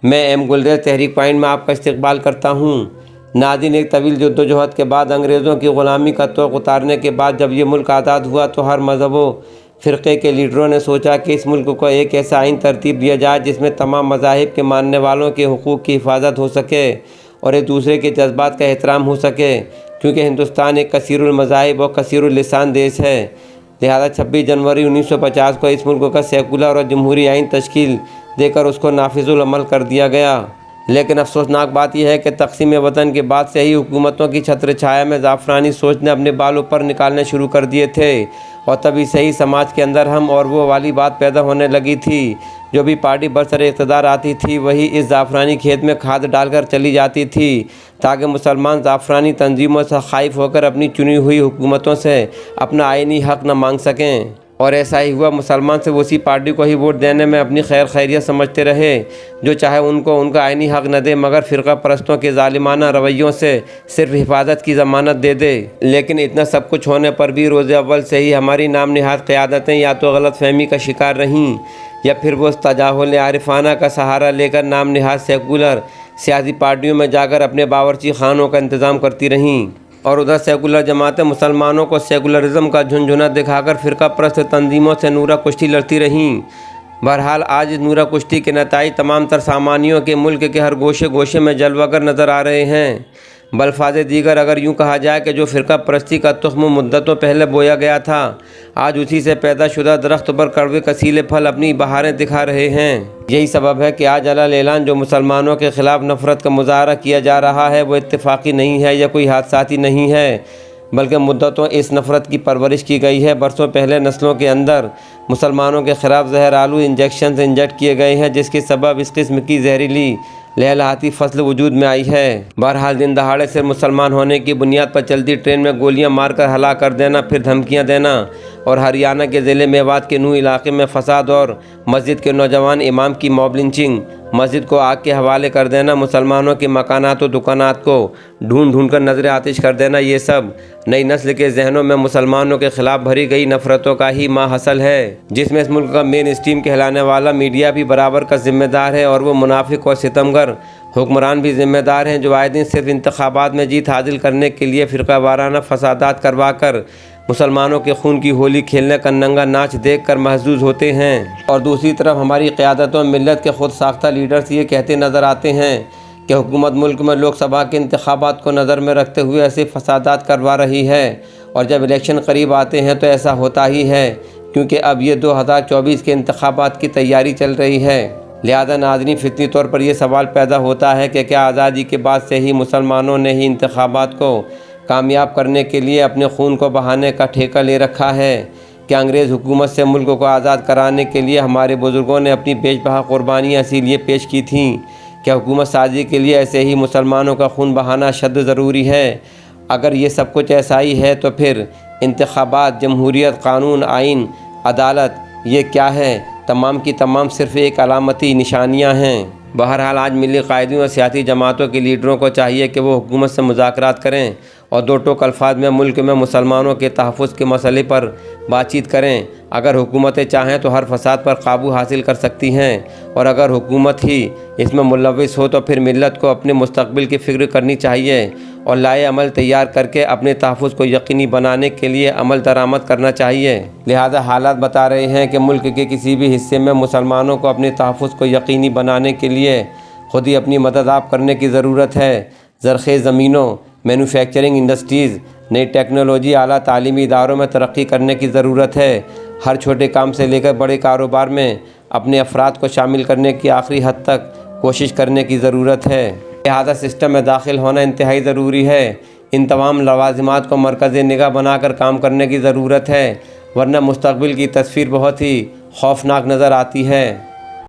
میں M galleries تحریک point میں آپ کا استقبال کرتا ہوں۔ ناظرین، ایک طویل جدوجہد کے بعد، انگریزوں کی غلامی کا طوق اتارنے کے بعد جب یہ ملک آزاد ہوا تو ہر مذہب و فرقے کے لیڈروں نے سوچا کہ اس ملک کو ایک ایسا آئین ترتیب دیا جائے جس میں تمام مذاہب کے ماننے والوں کے حقوق کی حفاظت ہو سکے اور ایک دوسرے کے جذبات کا احترام ہو سکے، کیونکہ ہندوستان ایک کثیر المذاہب اور کثیر اللسان دیش ہے۔ لہذا 26 جنوری 1950 کو اس ملک کا سیکولر اور جمہوری آئین تشکیل دے کر اس کو نافذ العمل کر دیا گیا۔ لیکن افسوسناک بات یہ ہے کہ تقسیم وطن کے بعد سے ہی حکومتوں کی چھتر چھایا میں زعفرانی سوچ نے اپنے بال اوپر نکالنے شروع کر دیے تھے، اور تبھی سے ہی سماج کے اندر ہم اور وہ والی بات پیدا ہونے لگی تھی۔ جو بھی پارٹی برسر اقتدار آتی تھی وہی اس زعفرانی کھیت میں کھاد ڈال کر چلی جاتی تھی تاکہ مسلمان زعفرانی تنظیموں سے خائف ہو کر اپنی چنی ہوئی حکومتوں سے اپنا آئینی حق نہ مانگ سکیں، اور ایسا ہی ہوا۔ مسلمان سے اسی پارٹی کو ہی ووٹ دینے میں اپنی خیر خیریت سمجھتے رہے، جو چاہے ان کو ان کا آئینی حق نہ دے مگر فرقہ پرستوں کے ظالمانہ رویوں سے صرف حفاظت کی ضمانت دے دے۔ لیکن اتنا سب کچھ ہونے پر بھی روز اول سے ہی ہماری نام نہاد قیادتیں یا تو غلط فہمی کا شکار رہیں یا پھر وہ تجاہل عارفانہ کا سہارا لے کر نام نہاد سیکولر سیاسی پارٹیوں میں جا کر اپنے باورچی خانوں کا انتظام کرتی رہیں، اور ادھر سیکولر جماعتیں مسلمانوں کو سیکولرزم کا جھنجھنا دکھا کر فرقہ پرست تنظیموں سے نورہ کشتی لڑتی رہیں۔ بہرحال آج اس نورہ کشتی کے نتائج تمام تر سامانیوں کے ملک کے ہر گوشے گوشے میں جلوہ گر نظر آ رہے ہیں۔ بلفاظ دیگر اگر یوں کہا جائے کہ جو فرقہ پرستی کا تخم مدتوں پہلے بویا گیا تھا، آج اسی سے پیدا شدہ درخت پر کڑوے کسیلے پھل اپنی بہاریں دکھا رہے ہیں۔ یہی سبب ہے کہ آج علل اعلان جو مسلمانوں کے خلاف نفرت کا مظاہرہ کیا جا رہا ہے وہ اتفاقی نہیں ہے یا کوئی حادثاتی نہیں ہے، بلکہ مدتوں اس نفرت کی پرورش کی گئی ہے۔ برسوں پہلے نسلوں کے اندر مسلمانوں کے خلاف زہر آلو انجیکشنز انجیکٹ کیے گئے ہیں، جس کے سبب اس قسم کی زہریلی لہلہاتی فصل وجود میں آئی ہے۔ بہرحال دن دہاڑے صرف مسلمان ہونے کی بنیاد پر چلتی ٹرین میں گولیاں مار کر ہلاک کر دینا، پھر دھمکیاں دینا، اور ہریانہ کے ضلع میوات کے نو علاقے میں فساد اور مسجد کے نوجوان امام کی موب لنچنگ، مسجد کو آگ کے حوالے کر دینا، مسلمانوں کے مکانات و دکانات کو ڈھونڈ ڈھونڈ کر نظر آتش کر دینا، یہ سب نئی نسل کے ذہنوں میں مسلمانوں کے خلاف بھری گئی نفرتوں کا ہی ماحصل ہے، جس میں اس ملک کا مین اسٹریم کہلانے والا میڈیا بھی برابر کا ذمہ دار ہے، اور وہ منافق اور ستمگر حکمران بھی ذمہ دار ہیں جو آئے دن صرف انتخابات میں جیت حاصل کرنے کے لیے فرقہ وارانہ فسادات کروا کر مسلمانوں کے خون کی ہولی کھیلنے کا ننگا ناچ دیکھ کر محظوظ ہوتے ہیں، اور دوسری طرف ہماری قیادتوں ملت کے خود ساختہ لیڈرز یہ کہتے نظر آتے ہیں کہ حکومت ملک میں لوک سبھا کے انتخابات کو نظر میں رکھتے ہوئے ایسے فسادات کروا رہی ہے، اور جب الیکشن قریب آتے ہیں تو ایسا ہوتا ہی ہے، کیونکہ اب یہ 2024 کے انتخابات کی تیاری چل رہی ہے۔ لہذا ناظرین، فطری طور پر یہ سوال پیدا ہوتا ہے کہ کیا آزادی کے بعد سے ہی مسلمانوں نے ہی انتخابات کو کامیاب کرنے کے لیے اپنے خون کو بہانے کا ٹھیکہ لے رکھا ہے؟ کیا انگریز حکومت سے ملک کو آزاد کرانے کے لیے ہمارے بزرگوں نے اپنی بیش بہا قربانیاں اسی لیے پیش کی تھیں؟ کیا حکومت سازی کے لیے ایسے ہی مسلمانوں کا خون بہانا شد ضروری ہے؟ اگر یہ سب کچھ ایسا ہی ہے تو پھر انتخابات، جمہوریت، قانون، آئین، عدالت یہ کیا ہے؟ تمام کی تمام صرف ایک علامتی نشانیاں ہیں۔ بہرحال آج ملی قائدین اور سیاسی جماعتوں کے لیڈروں کو چاہیے کہ وہ حکومت سے مذاکرات کریں اور دو ٹوک الفاظ میں ملک میں مسلمانوں کے تحفظ کے مسئلے پر بات چیت کریں۔ اگر حکومتیں چاہیں تو ہر فساد پر قابو حاصل کر سکتی ہیں، اور اگر حکومت ہی اس میں ملوث ہو تو پھر ملت کو اپنے مستقبل کی فکر کرنی چاہیے اور لائے عمل تیار کر کے اپنے تحفظ کو یقینی بنانے کے لیے عمل درآمد کرنا چاہیے۔ لہذا حالات بتا رہے ہیں کہ ملک کے کسی بھی حصے میں مسلمانوں کو اپنے تحفظ کو یقینی بنانے کے لیے خود ہی اپنی مدد آپ کرنے کی ضرورت ہے۔ زرخیز زمینوں، مینوفیکچرنگ انڈسٹریز، نئی ٹیکنالوجی، اعلیٰ تعلیمی اداروں میں ترقی کرنے کی ضرورت ہے۔ ہر چھوٹے کام سے لے کر بڑے کاروبار میں اپنے افراد کو شامل کرنے کی آخری حد تک کوشش کرنے کی ضرورت ہے۔ لہذا سسٹم میں داخل ہونا انتہائی ضروری ہے۔ ان تمام لوازمات کو مرکز نگاہ بنا کر کام کرنے کی ضرورت ہے، ورنہ مستقبل کی تصویر بہت ہی خوفناک نظر آتی ہے۔